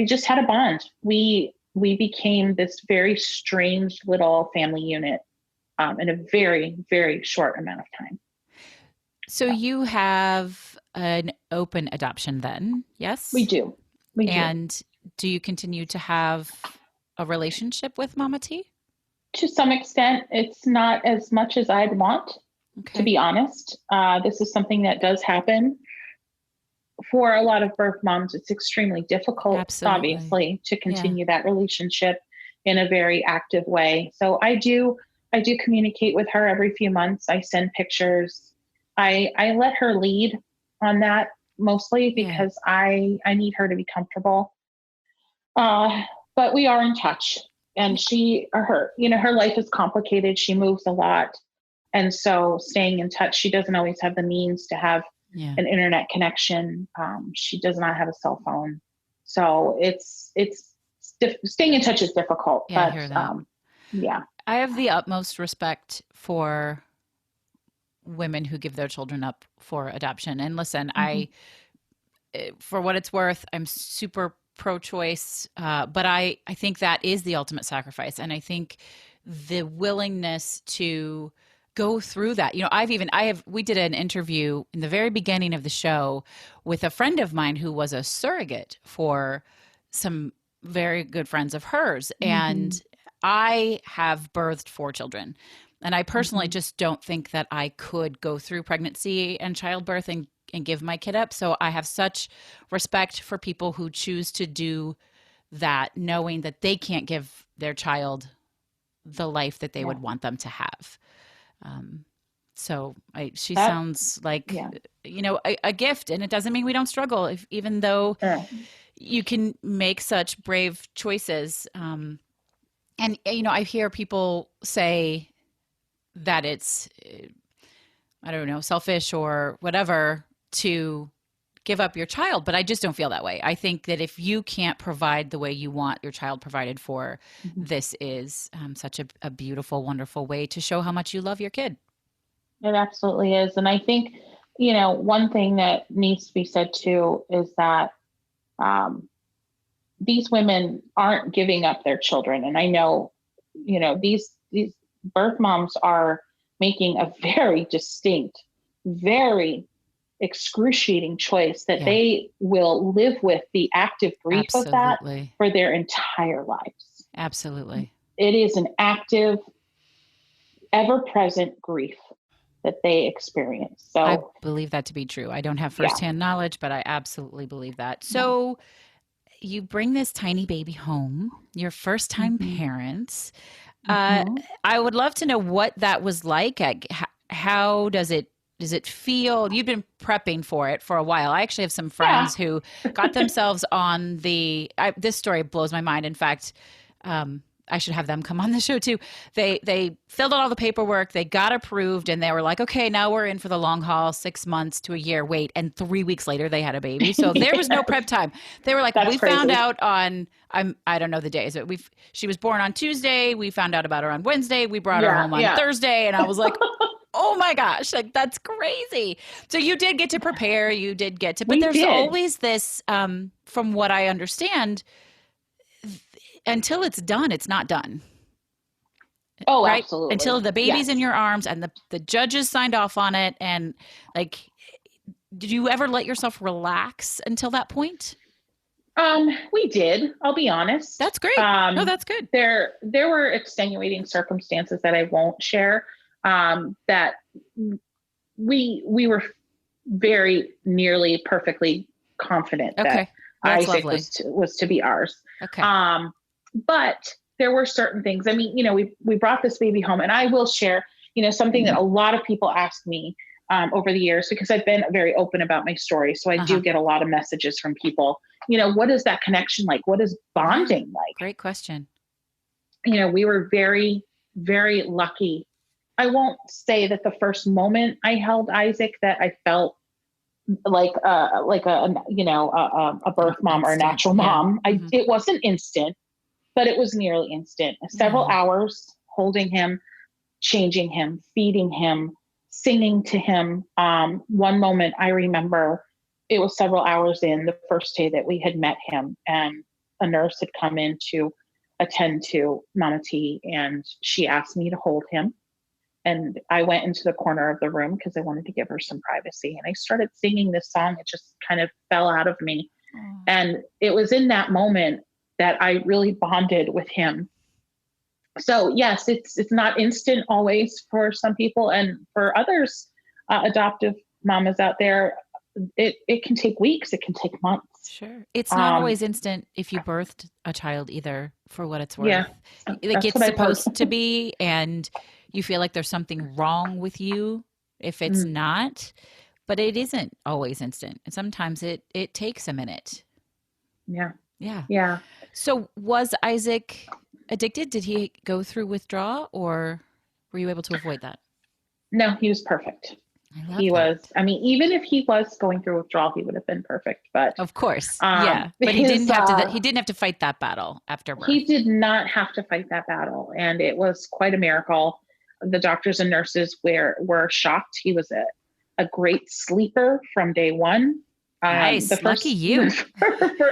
just had a bond. We became this very strange little family unit in a very, very short amount of time. So you have an open adoption then, yes? We do. And do you continue to have a relationship with Mama T? To some extent, it's not as much as I'd want, to be honest. This is something that does happen for a lot of birth moms. It's extremely difficult, Absolutely. obviously, to continue that relationship in a very active way. So I do communicate with her every few months. I send pictures. I let her lead on that mostly because I need her to be comfortable. But we are in touch, and her life is complicated. She moves a lot. And so staying in touch, she doesn't always have the means to have an internet connection. She does not have a cell phone. So staying in touch is difficult. Yeah, I hear that. I have the utmost respect for women who give their children up for adoption. And listen, for what it's worth, I'm super pro-choice, but I think that is the ultimate sacrifice. And I think the willingness to go through that, we did an interview in the very beginning of the show with a friend of mine who was a surrogate for some very good friends of hers. And I have birthed 4 children. And I personally just don't think that I could go through pregnancy and childbirth and give my kid up. So I have such respect for people who choose to do that, knowing that they can't give their child the life that they would want them to have. She sounds like, a gift, and it doesn't mean we don't struggle, even though you can make such brave choices. And I hear people say that it's, I don't know, selfish or whatever to give up your child, but I just don't feel that way. I think that if you can't provide the way you want your child provided for, this is such a beautiful, wonderful way to show how much you love your kid. It absolutely is. And I think, one thing that needs to be said too is that these women aren't giving up their children. And I know, these birth moms are making a very distinct, very excruciating choice that they will live with the active grief of that for their entire lives. Absolutely. It is an active, ever-present grief that they experience. So I believe that to be true. I don't have firsthand knowledge, but I absolutely believe that. So you bring this tiny baby home, your first time parents. I would love to know what that was like. How does it feel? You've been prepping for it for a while. I actually have some friends who got themselves on this story blows my mind. In fact, I should have them come on the show too. They filled out all the paperwork, they got approved, and they were like, okay, now we're in for the long haul, 6 months to a year wait. And 3 weeks later they had a baby. So there was no prep time. They were like, we found out on, I don't know the days, but she was born on Tuesday. We found out about her on Wednesday. We brought her home on Thursday. And I was like, oh my gosh, like that's crazy. So you did get to prepare, but there's always this, from what I understand, until it's done, it's not done. Oh, right? Absolutely. Until the baby's in your arms and the judges signed off on it. And did you ever let yourself relax until that point? We did. I'll be honest. That's great. No, that's good. There were extenuating circumstances that I won't share. That we were very nearly perfectly confident that Isaac was to be ours. Okay. But there were certain things. I mean, we brought this baby home, and I will share, something that a lot of people ask me over the years, because I've been very open about my story. So I do get a lot of messages from people, what is that connection like? What is bonding like? Great question. We were very, very lucky. I won't say that the first moment I held Isaac that I felt like a birth mom or a natural mom. It wasn't instant, but it was nearly instant. Several hours holding him, changing him, feeding him, singing to him. One moment I remember, it was several hours in, the first day that we had met him, and a nurse had come in to attend to Mama T, and she asked me to hold him. And I went into the corner of the room because I wanted to give her some privacy. And I started singing this song. It just kind of fell out of me. And it was in that moment that I really bonded with him So yes, it's not instant always for some people, and for others, adoptive mamas out there, it can take weeks, it can take months. Sure. It's not Um, always instant if you birthed a child either, for what it's yeah, worth. Like that's it's what I've heard. supposed to be, and you feel like there's something wrong with you if it's Mm, not, but it isn't always instant. And sometimes it takes a minute. yeah, Yeah. yeah. So was Isaac addicted? Did he go through withdrawal, or were you able to avoid that? No, he was perfect. I love He that. was. I mean, even if he was going through withdrawal, he would have been perfect. But Of course. Yeah. But he didn't have to fight that battle after birth. he did not have to fight that battle, and it was quite a miracle. The doctors and nurses were shocked. He was a great sleeper from day one. Nice. Lucky you.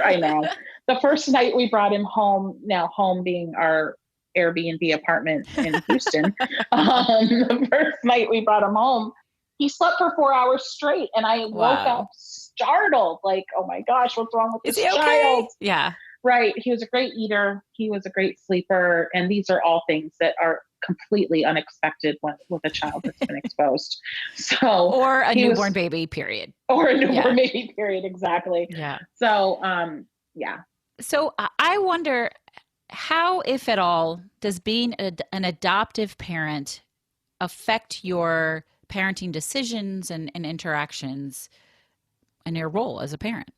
I know. The first night we brought him home, now home being our Airbnb apartment in Houston, the first night we brought him home, he slept for 4 hours straight. And I woke Wow. up startled, like, oh my gosh, what's wrong with Is this he okay? child? Yeah. Right. He was a great eater. He was a great sleeper. And these are all things that are completely unexpected with a child that's been exposed. So, Or a newborn baby, period. or a newborn baby, period. Exactly. Yeah. So, yeah. So I wonder how, if at all, does being an adoptive parent affect your parenting decisions and interactions and your role as a parent?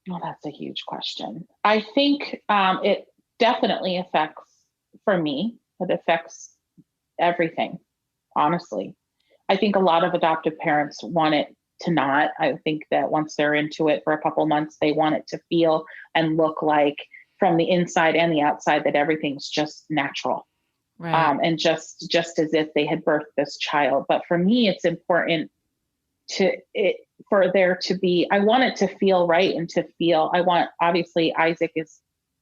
Well, that's a huge question. I think it definitely affects, for me, it affects everything, honestly. I think a lot of adoptive parents want it to not. I think that once they're into it for a couple months, they want it to feel and look like, from the inside and the outside, that everything's just natural. Right. And just as if they had birthed this child. But for me, it's important for there to be, I want it to feel right, and to feel, obviously Isaac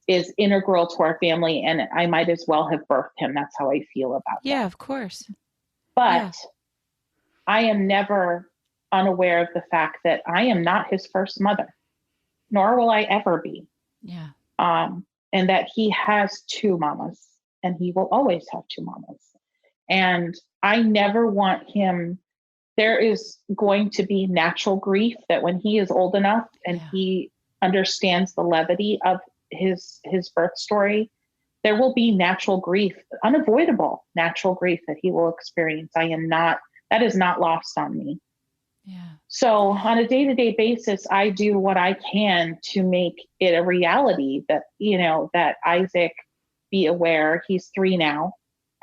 is integral to our family, and I might as well have birthed him. That's how I feel about that. Yeah, of course. But I am never unaware of the fact that I am not his first mother, nor will I ever be. Yeah. And that he has two mamas, and he will always have two mamas. And I never want him. There is going to be natural grief that when he is old enough and he understands the levity of his birth story, there will be natural grief, unavoidable natural grief that he will experience. That is not lost on me. Yeah. So on a day-to-day basis, I do what I can to make it a reality that, that Isaac be aware. He's 3 now.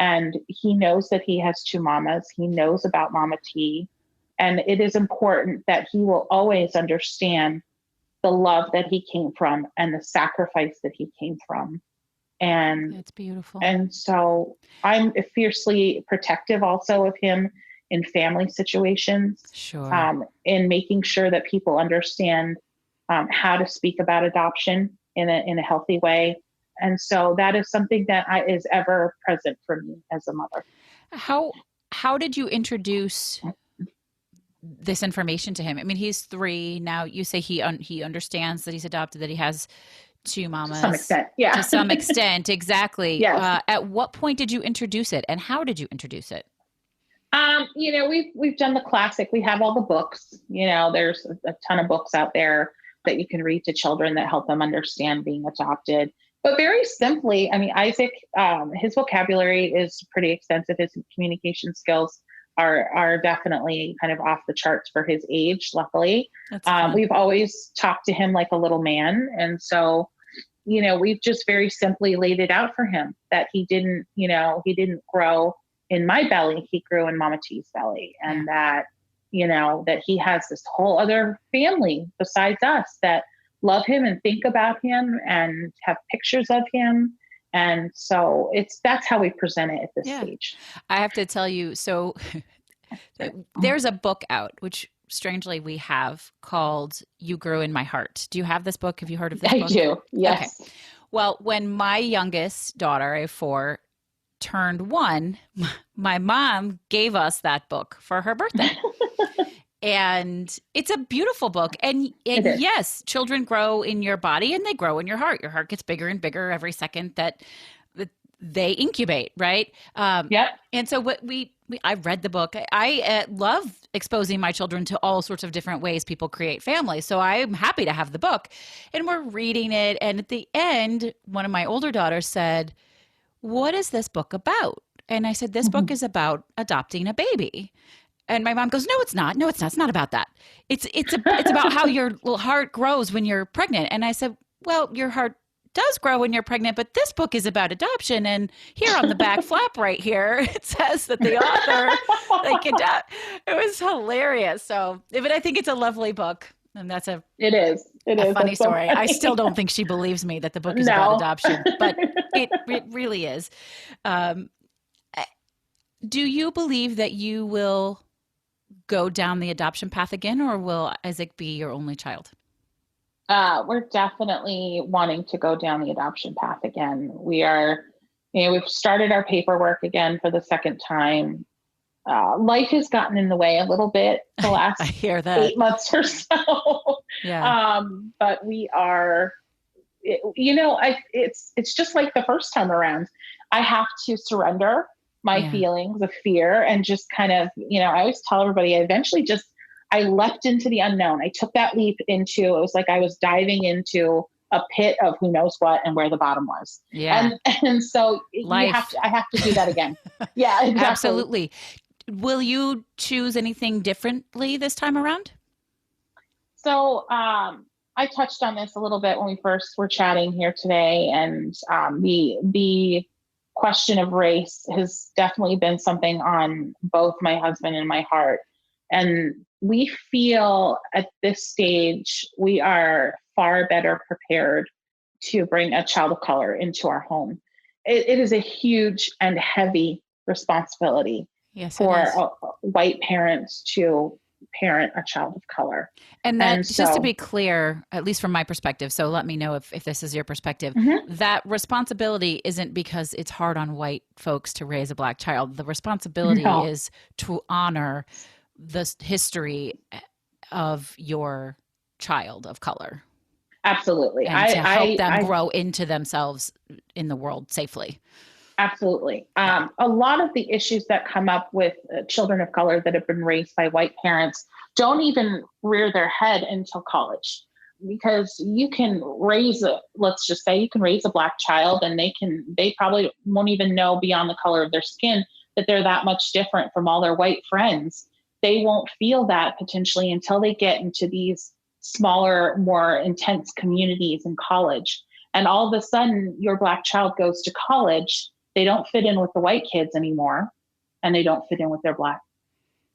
And he knows that he has two mamas. He knows about Mama T. And it is important that he will always understand the love that he came from and the sacrifice that he came from. And that's beautiful. And so I'm fiercely protective also of him in family situations. Sure. In making sure that people understand how to speak about adoption in a healthy way. And so that is something that is ever present for me as a mother. How did you introduce this information to him? I mean, he's 3 now. You say he understands that he's adopted, that he has two mamas. To some extent, yeah. To some extent, exactly. Yes. At what point did you introduce it, and how did you introduce it? We've done the classic. We have all the books. There's a ton of books out there that you can read to children that help them understand being adopted. But very simply, I mean, Isaac, his vocabulary is pretty extensive. His communication skills are definitely kind of off the charts for his age, luckily. We've always talked to him like a little man. And so, we've just very simply laid it out for him that he didn't grow in my belly. He grew in Mama T's belly. And that he has this whole other family besides us that love him and think about him and have pictures of him. And so that's how we present it at this stage. I have to tell you, so there's a book out, which strangely we have, called You Grew in My Heart. Do you have this book? Have you heard of this book? I do. Yes. Okay. Well, when my youngest daughter, I have 4, turned 1, my mom gave us that book for her birthday. And it's a beautiful book. And yes, children grow in your body and they grow in your heart. Your heart gets bigger and bigger every second that they incubate, right? Yep. And so I read the book. I love exposing my children to all sorts of different ways people create families. So I'm happy to have the book. And we're reading it. And at the end, one of my older daughters said, "What is this book about?" And I said, "This book is about adopting a baby." And my mom goes, "No, it's not. No, it's not. It's not about that. It's about how your little heart grows when you're pregnant." And I said, "Well, your heart does grow when you're pregnant, but this book is about adoption. And here on the back flap right here, it says that the author, it was hilarious." So, but I think it's a lovely book. And that's it is a funny That's so story. funny. I still don't think she believes me that the book is about adoption, but it really is. Do you believe that you will go down the adoption path again, or will Isaac be your only child? We're definitely wanting to go down the adoption path again. We've started our paperwork again for the second time. Life has gotten in the way a little bit the last I hear that. 8 months or so. Yeah. But we are, it's just like the first time around. I have to surrender my feelings of fear and just kind of, I always tell everybody, I leapt into the unknown. I took that leap it was like I was diving into a pit of who knows what and where the bottom was. Yeah. And so I have to do that again. Yeah, exactly. Absolutely. Will you choose anything differently this time around? So, I touched on this a little bit when we first were chatting here today, and the question of race has definitely been something on both my husband and my heart. And we feel at this stage, we are far better prepared to bring a child of color into our home. It is a huge and heavy responsibility for white parents to parent a child of color. And just to be clear, at least from my perspective, so let me know if this is your perspective, that responsibility isn't because it's hard on white folks to raise a Black child. The responsibility is to honor the history of your child of color. Absolutely. And to help them grow into themselves in the world safely. Absolutely. A lot of the issues that come up with children of color that have been raised by white parents don't even rear their head until college, because you can raise let's just say you can raise a Black child and they probably won't even know beyond the color of their skin that they're that much different from all their white friends. They won't feel that potentially until they get into these smaller, more intense communities in college. And all of a sudden your Black child goes to college. They don't fit in with the white kids anymore, and they don't fit in with their Black,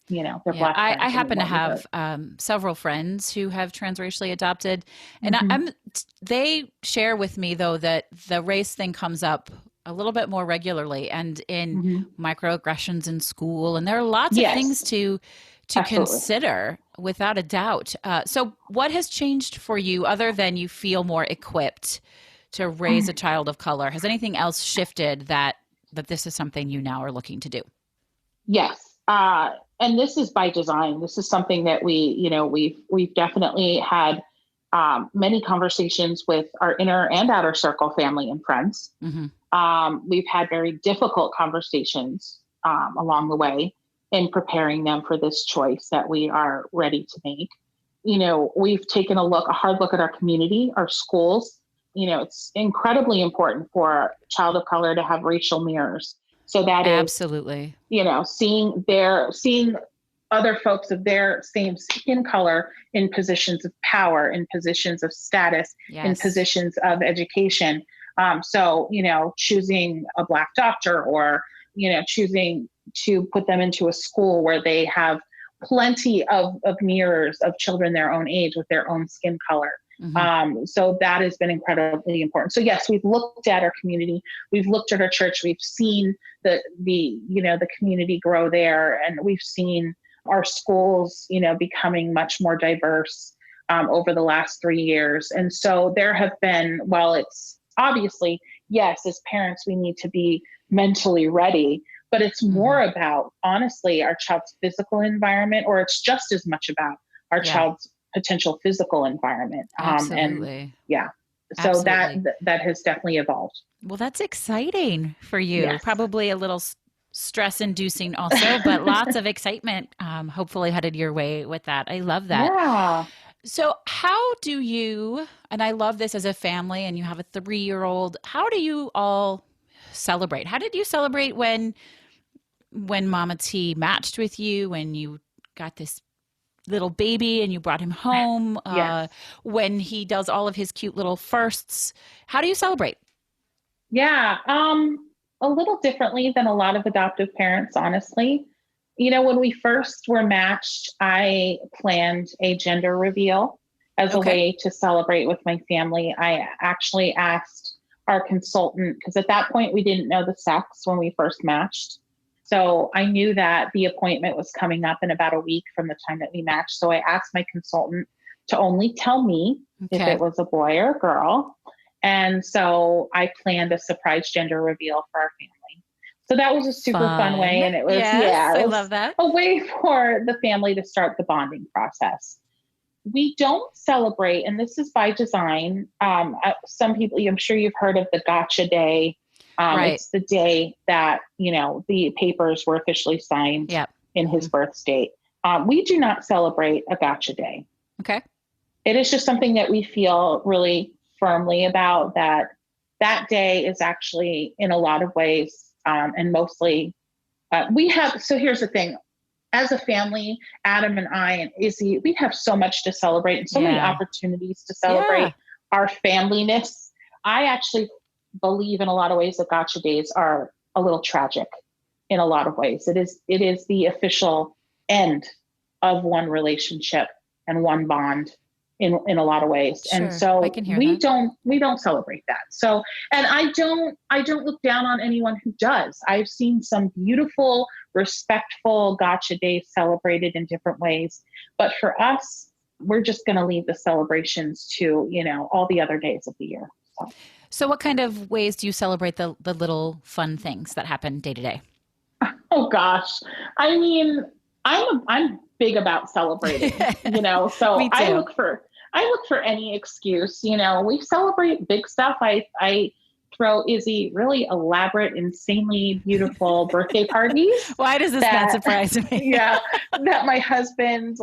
Black. I happen to have several friends who have transracially adopted, and they share with me though that the race thing comes up a little bit more regularly, and in microaggressions in school, and there are lots of things to consider without a doubt. So what has changed for you other than you feel more equipped to raise a child of color? Has anything else shifted that this is something you now are looking to do? Yes. And this is by design. This is something that we've definitely had many conversations with our inner and outer circle family and friends. We've had very difficult conversations along the way in preparing them for this choice that we are ready to make. We've taken a hard look at our community, our schools. It's incredibly important for a child of color to have racial mirrors. So that absolutely, seeing other folks of their same skin color in positions of power, in positions of status, in positions of education. So, choosing a Black doctor, or, choosing to put them into a school where they have plenty of mirrors of children their own age with their own skin color. So that has been incredibly important. So yes, we've looked at our community, we've looked at our church, we've seen the community grow there, and we've seen our schools, becoming much more diverse over the last 3 years. And so there have been, while it's obviously, yes, as parents, we need to be mentally ready, but it's more about, honestly, our child's physical environment, or it's just as much about our child's potential physical environment. Absolutely. Yeah. So that Absolutely. that has definitely evolved. Well, that's exciting for you. Yes. Probably a little stress inducing also, but lots of excitement hopefully headed your way with that. I love that. Yeah. So, how do you, and I love this as a family, and you have a 3-year-old, how do you all celebrate? How did you celebrate when Mama T matched with you, when you got this little baby and you brought him home, Yes. when he does all of his cute little firsts? How do you celebrate? Yeah. A little differently than a lot of adoptive parents, honestly. When we first were matched, I planned a gender reveal as a Okay. way to celebrate with my family. I actually asked our consultant, because at that point we didn't know the sex when we first matched. So I knew that the appointment was coming up in about a week from the time that we matched. So I asked my consultant to only tell me if Okay. it was a boy or a girl. And so I planned a surprise gender reveal for our family. So that was a super fun way. Fun. And it was, Yes, it I was love that. a way for the family to start the bonding process. We don't celebrate, and this is by design. Some people, I'm sure you've heard of the gotcha day. Right. It's the day that, the papers were officially signed Yep. in his birth state. We do not celebrate a gotcha day. Okay. It is just something that we feel really firmly about, that day is actually in a lot of ways, and mostly so here's the thing. As a family, Adam and I and Izzy, we have so much to celebrate and so many Yeah. opportunities to Yeah. celebrate our familyness. I actually believe in a lot of ways that gotcha days are a little tragic in a lot of ways. It is the official end of one relationship and one bond in a lot of ways. And Sure. I so can hear we that. don't celebrate that. So, and I don't look down on anyone who does. I've seen some beautiful, respectful gotcha days celebrated in different ways. But for us, we're just going to leave the celebrations to, all the other days of the year. So, what kind of ways do you celebrate the little fun things that happen day to day? Oh gosh. I mean, I'm big about celebrating, so Me too. I look for any excuse, we celebrate big stuff. I throw Izzy really elaborate, insanely beautiful birthday parties Why does this not that, surprise me? yeah, that my husband,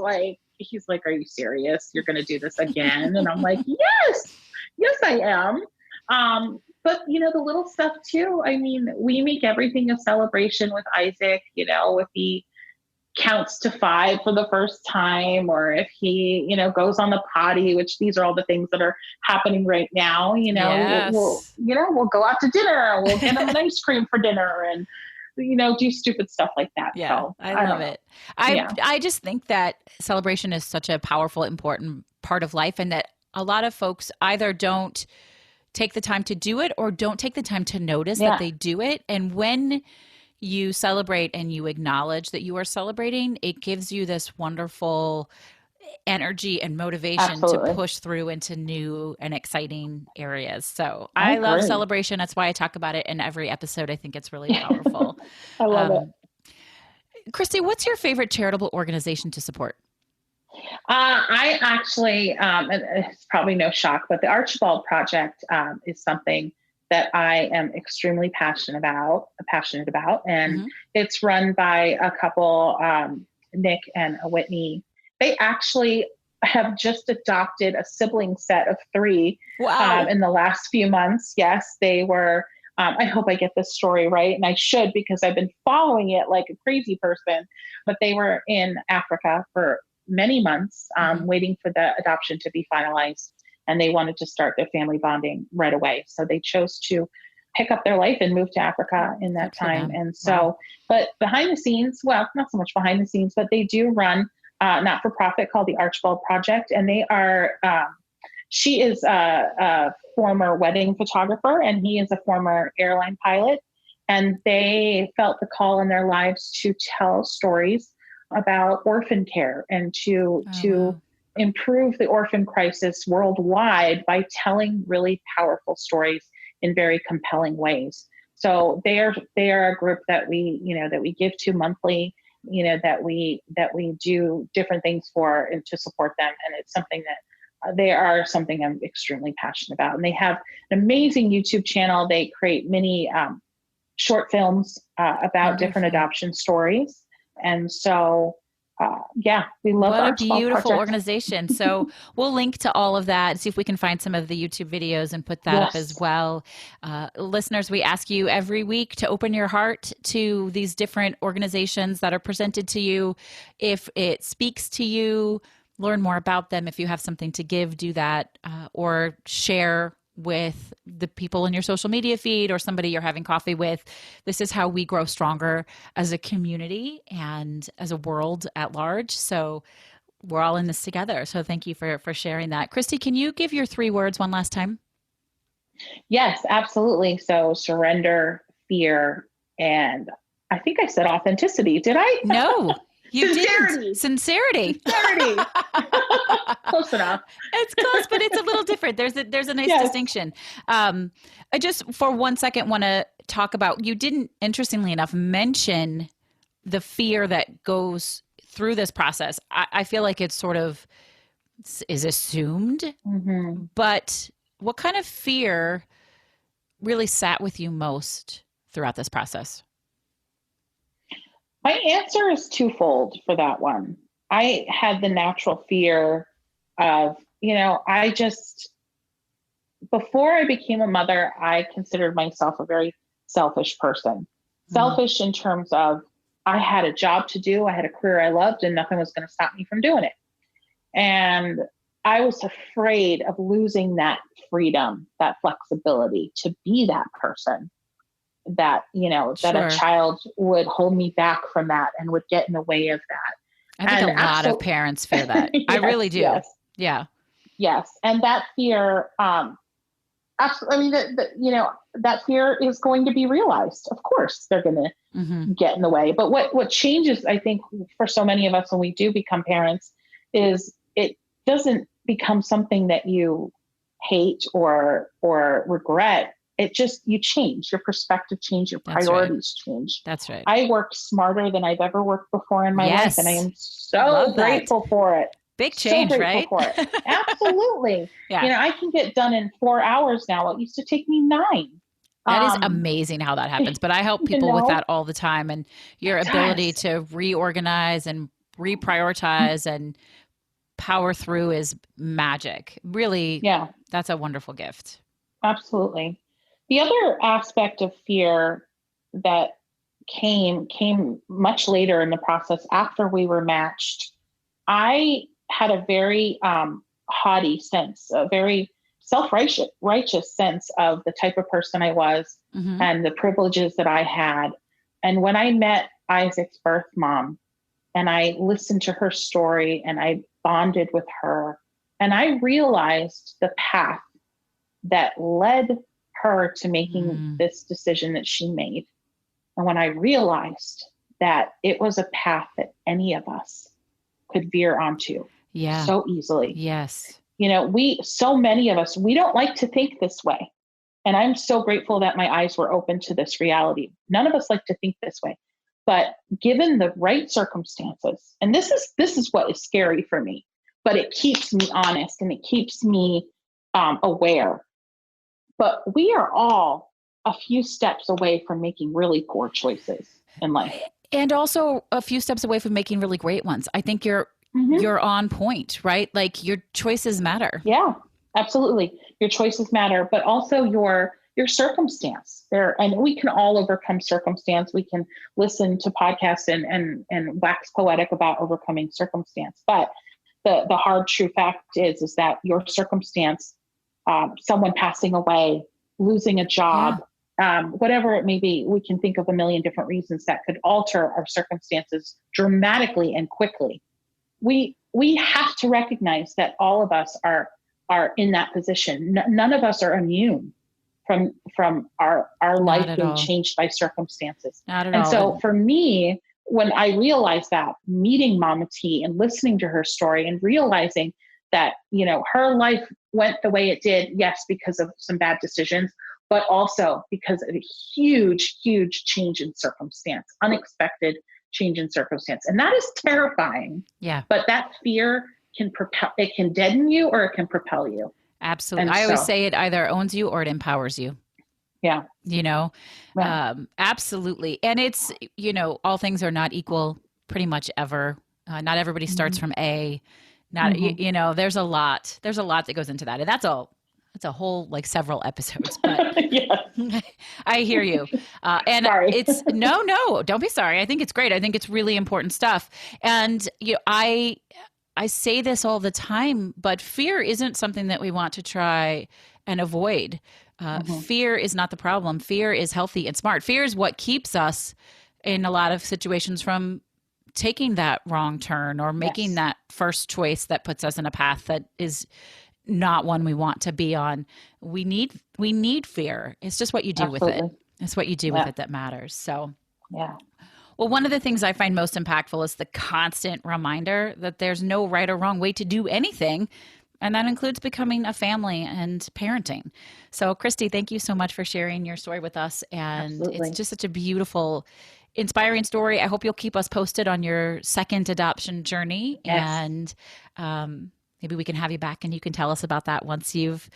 he's like, "Are you serious? You're going to do this again?" And I'm like, yes, I am. But the little stuff too. I mean, we make everything a celebration with Isaac, if he counts to 5 for the first time, or if he, goes on the potty, which these are all the things that are happening right now, Yes. we'll go out to dinner, we'll get him an ice cream for dinner and, do stupid stuff like that. Yeah, So I I love don't know. it. Yeah. I just think that celebration is such a powerful, important part of life, and that a lot of folks either don't take the time to do it or don't take the time to notice that Yeah. they do it. And when you celebrate and you acknowledge that you are celebrating, it gives you this wonderful energy and motivation to Absolutely. push through into new and exciting areas. So I I love agree. celebration. That's why I talk about it in every episode. I think it's really powerful. I love it. Kristy, what's your favorite charitable organization to support? I actually, and it's probably no shock, but the Archibald Project is something that I am extremely passionate about, and Mhm. it's run by a couple, Nick and Whitney. They actually have just adopted a sibling set of 3 Wow. in the last few months. Yes, they were. I hope I get this story right, and I should because I've been following it like a crazy person. But they were in Africa for many months, Mhm. waiting for the adoption to be finalized. And they wanted to start their family bonding right away. So they chose to pick up their life and move to Africa in that Good for time. them. And so, Wow. but behind the scenes, well, not so much behind the scenes, but they do run not for profit called the Archibald Project. And they are, she is a former wedding photographer and he is a former airline pilot. And they felt the call in their lives to tell stories about orphan care and to Oh, wow. improve the orphan crisis worldwide by telling really powerful stories in very compelling ways. So they are a group that we give to monthly, that we do different things for and to support them. And it's something that they are something I'm extremely passionate about. And they have an amazing YouTube channel. They create many short films about different adoption stories. And so, we love what our a beautiful project. organization. So we'll link to all of that, see if we can find some of the YouTube videos and put that up as well. Listeners, we ask you every week to open your heart to these different organizations that are presented to you. If it speaks to you, learn more about them. If you have something to give, do that, or share with the people in your social media feed or somebody you're having coffee with. This is how we grow stronger as a community and as a world at large. So we're all in this together. So thank you for sharing that. Kristy, can you give your 3 words one last time? Yes, absolutely. So surrender, fear, and I think I said authenticity. Did I? No. You Sincerity. didn't. Sincerity. Sincerity. Close enough. It's close, but it's a little different. There's a nice distinction. I just for 1 second want to talk about, you didn't, interestingly enough, mention the fear that goes through this process. I feel like it's sort of is assumed, but what kind of fear really sat with you most throughout this process? My answer is twofold for that one. I had the natural fear of, before I became a mother, I considered myself a very selfish person. Selfish in terms of I had a job to do, I had a career I loved, and nothing was going to stop me from doing it. And I was afraid of losing that freedom, that flexibility to be that person. That, that a child would hold me back from that and would get in the way of that. I think a lot of parents fear that. Yes, I really do. Yes. Yeah. Yes. And that fear, absolutely, that fear is going to be realized. Of course, they're going to get in the way. But what changes, I think, for so many of us when we do become parents is it doesn't become something that you hate or regret. It just, you change, your perspective change, your priorities change. That's right. I work smarter than I've ever worked before in my life. And I am so grateful for it. Big change, so right? For it. Absolutely. Yeah. I can get done in 4 hours now. It used to take me 9. That is amazing how that happens. But I help people with that all the time. And your ability to reorganize and reprioritize and power through is magic. Really, that's a wonderful gift. Absolutely. The other aspect of fear that came much later in the process after we were matched, I had a very haughty sense, a very self-righteous sense of the type of person I was and the privileges that I had. And when I met Isaac's birth mom and I listened to her story and I bonded with her and I realized the path that led her to making this decision that she made. And when I realized that it was a path that any of us could veer onto so easily. Yes. So many of us, we don't like to think this way. And I'm so grateful that my eyes were open to this reality. None of us like to think this way, but given the right circumstances, and this is what is scary for me, but it keeps me honest and it keeps me aware. But we are all a few steps away from making really poor choices in life. And also a few steps away from making really great ones. I think you're on point, right? Like your choices matter. Yeah, absolutely. Your choices matter, but also your circumstance there. And we can all overcome circumstance. We can listen to podcasts and wax poetic about overcoming circumstance. But the hard true fact is that your circumstance, someone passing away, losing a job, whatever it may be, we can think of a million different reasons that could alter our circumstances dramatically and quickly. We have to recognize that all of us are in that position. None of us are immune from our life being changed by circumstances. Not at all. And so for me, when I realized that, meeting Mama T and listening to her story and realizing that, her life went the way it did, yes, because of some bad decisions, but also because of a huge, huge change in circumstance, unexpected change in circumstance. And that is terrifying. Yeah. But that fear it can deaden you or it can propel you. Absolutely. And I always so- say it either owns you or it empowers you. Yeah. Yeah. Absolutely. And it's, all things are not equal pretty much ever. Not everybody starts from A. Not, there's a lot that goes into that. And that's a whole, like, several episodes, but I hear you. And Sorry. it's, no, don't be sorry. I think it's great. I think it's really important stuff. And I say this all the time, but fear isn't something that we want to try and avoid. Fear is not the problem. Fear is healthy and smart. Fear is what keeps us in a lot of situations from taking that wrong turn or making that first choice that puts us in a path that is not one we want to be on. We need fear. It's just what you do with it. It's what you do with it that matters. So, yeah. Well, one of the things I find most impactful is the constant reminder that there's no right or wrong way to do anything. And that includes becoming a family and parenting. So, Kristy, thank you so much for sharing your story with us. And It's just such a beautiful, inspiring story. I hope you'll keep us posted on your second adoption journey. Yes. And maybe we can have you back and you can tell us about that once you've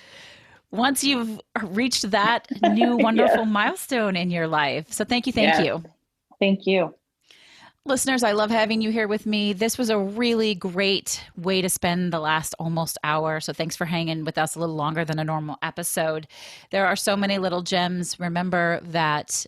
reached that new wonderful milestone in your life. So thank you. Thank you. Listeners, I love having you here with me. This was a really great way to spend the last almost hour. So thanks for hanging with us a little longer than a normal episode. There are so many little gems. Remember that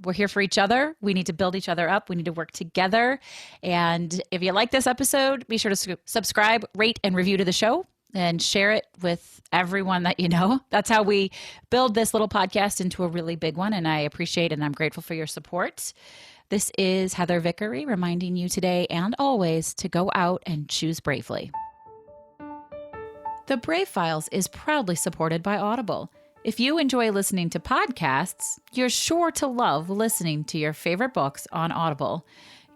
we're here for each other. We need to build each other up. We need to work together. And if you like this episode, be sure to subscribe, rate, and review to the show and share it with everyone that you know. That's how we build this little podcast into a really big one. And I appreciate and I'm grateful for your support. This is Heather Vickery reminding you today and always to go out and choose bravely. The Brave Files is proudly supported by Audible. If you enjoy listening to podcasts, you're sure to love listening to your favorite books on Audible.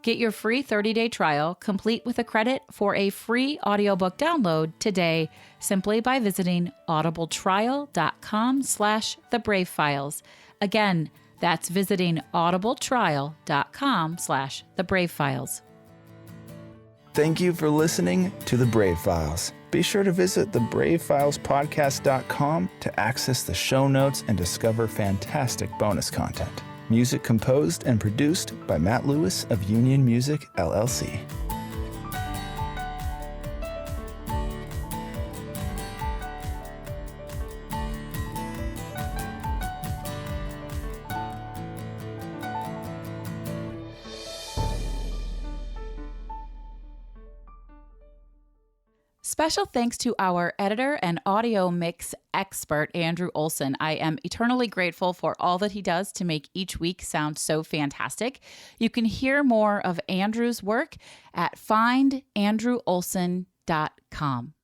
Get your free 30-day trial complete with a credit for a free audiobook download today simply by visiting audibletrial.com/thebravefiles. Again, that's visiting audibletrial.com/thebravefiles. Thank you for listening to The Brave Files. Be sure to visit thebravefilespodcast.com to access the show notes and discover fantastic bonus content. Music composed and produced by Matt Lewis of Union Music, LLC. Special thanks to our editor and audio mix expert, Andrew Olson. I am eternally grateful for all that he does to make each week sound so fantastic. You can hear more of Andrew's work at findandrewolson.com.